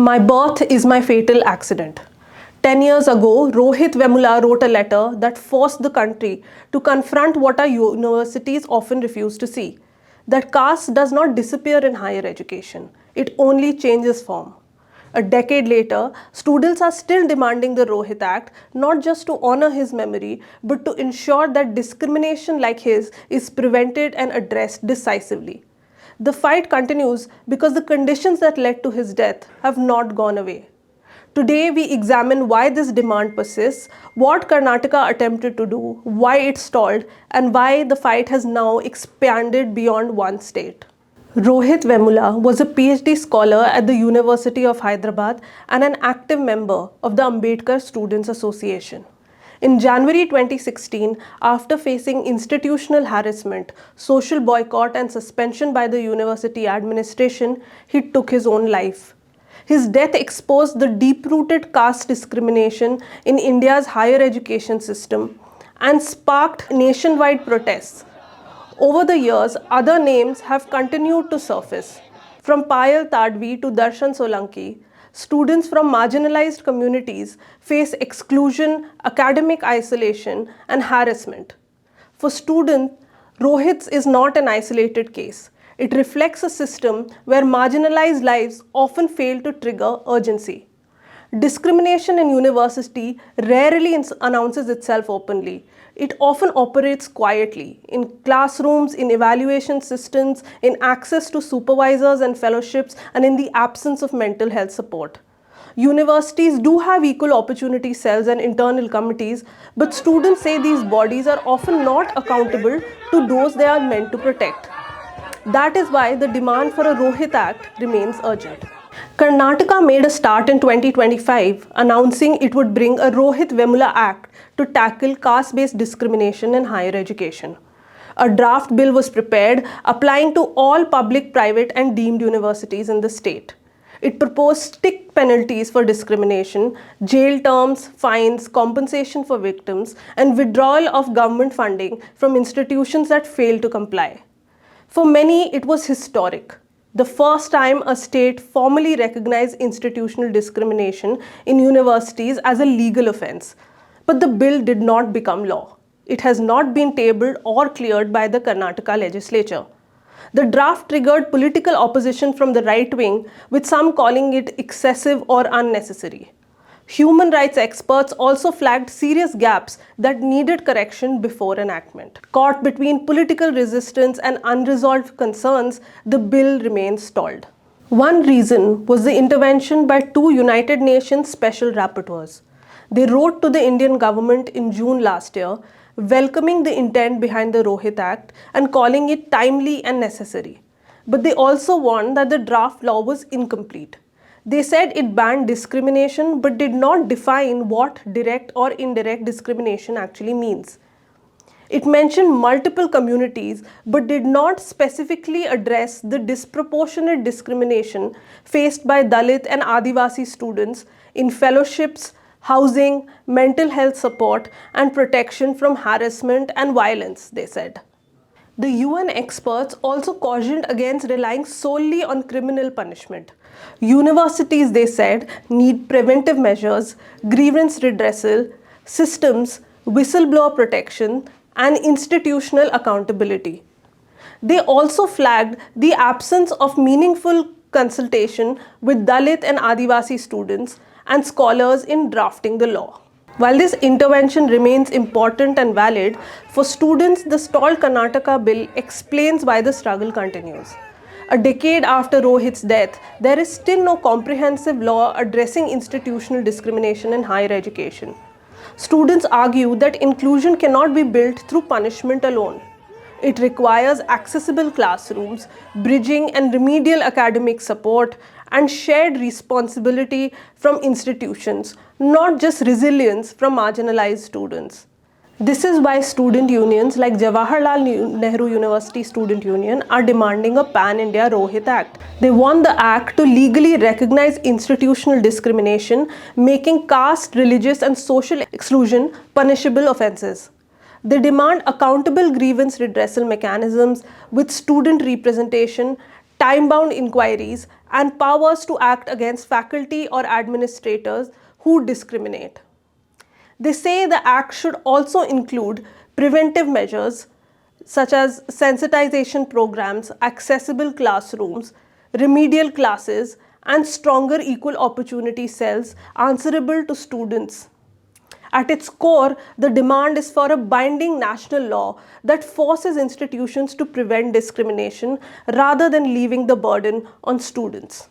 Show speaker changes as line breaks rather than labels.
My birth is my fatal accident. 10 years ago, Rohith Vemula wrote a letter that forced the country to confront what our universities often refuse to see, that caste does not disappear in higher education. It only changes form. A decade later, students are still demanding the Rohith Act, not just to honor his memory, but to ensure that discrimination like his is prevented and addressed decisively. The fight continues because the conditions that led to his death have not gone away. Today, we examine why this demand persists, what Karnataka attempted to do, why it stalled, and why the fight has now expanded beyond one state. Rohith Vemula was a PhD scholar at the University of Hyderabad and an active member of the Ambedkar Students Association. In January 2016, after facing institutional harassment, social boycott and suspension by the university administration, he took his own life. His death exposed the deep-rooted caste discrimination in India's higher education system and sparked nationwide protests. Over the years, other names have continued to surface. From Payal Tadvi to Darshan Solanki, students from marginalized communities face exclusion, academic isolation, and harassment. For students, Rohith's is not an isolated case. It reflects a system where marginalized lives often fail to trigger urgency. Discrimination in university rarely announces itself openly. It often operates quietly, in classrooms, in evaluation systems, in access to supervisors and fellowships, and in the absence of mental health support. Universities do have equal opportunity cells and internal committees, but students say these bodies are often not accountable to those they are meant to protect. That is why the demand for a Rohith Act remains urgent. Karnataka made a start in 2025, announcing it would bring a Rohith Vemula Act to tackle caste-based discrimination in higher education. A draft bill was prepared, applying to all public, private, and deemed universities in the state. It proposed strict penalties for discrimination, jail terms, fines, compensation for victims, and withdrawal of government funding from institutions that failed to comply. For many, it was historic. The first time a state formally recognized institutional discrimination in universities as a legal offense. But the bill did not become law. It has not been tabled or cleared by the Karnataka legislature. The draft triggered political opposition from the right wing, with some calling it excessive or unnecessary. Human rights experts also flagged serious gaps that needed correction before enactment. Caught between political resistance and unresolved concerns, the bill remains stalled. One reason was the intervention by two United Nations special rapporteurs. They wrote to the Indian government in June last year, welcoming the intent behind the Rohith Act and calling it timely and necessary. But they also warned that the draft law was incomplete. They said it banned discrimination but did not define what direct or indirect discrimination actually means. It mentioned multiple communities but did not specifically address the disproportionate discrimination faced by Dalit and Adivasi students in fellowships, housing, mental health support, and protection from harassment and violence, they said. The UN experts also cautioned against relying solely on criminal punishment. Universities, they said, need preventive measures, grievance redressal, systems, whistleblower protection, and institutional accountability. They also flagged the absence of meaningful consultation with Dalit and Adivasi students and scholars in drafting the law. While this intervention remains important and valid, for students, the stalled Karnataka bill explains why the struggle continues. A decade after Rohith's death, there is still no comprehensive law addressing institutional discrimination in higher education. Students argue that inclusion cannot be built through punishment alone. It requires accessible classrooms, bridging and remedial academic support, and shared responsibility from institutions, not just resilience from marginalized students. This is why student unions like Jawaharlal Nehru University Student Union are demanding a pan-India Rohith Act. They want the act to legally recognize institutional discrimination, making caste, religious, and social exclusion punishable offenses. They demand accountable grievance redressal mechanisms with student representation, time-bound inquiries, and powers to act against faculty or administrators who discriminate. They say the Act should also include preventive measures such as sensitization programs, accessible classrooms, remedial classes, and stronger equal opportunity cells answerable to students. At its core, the demand is for a binding national law that forces institutions to prevent discrimination rather than leaving the burden on students.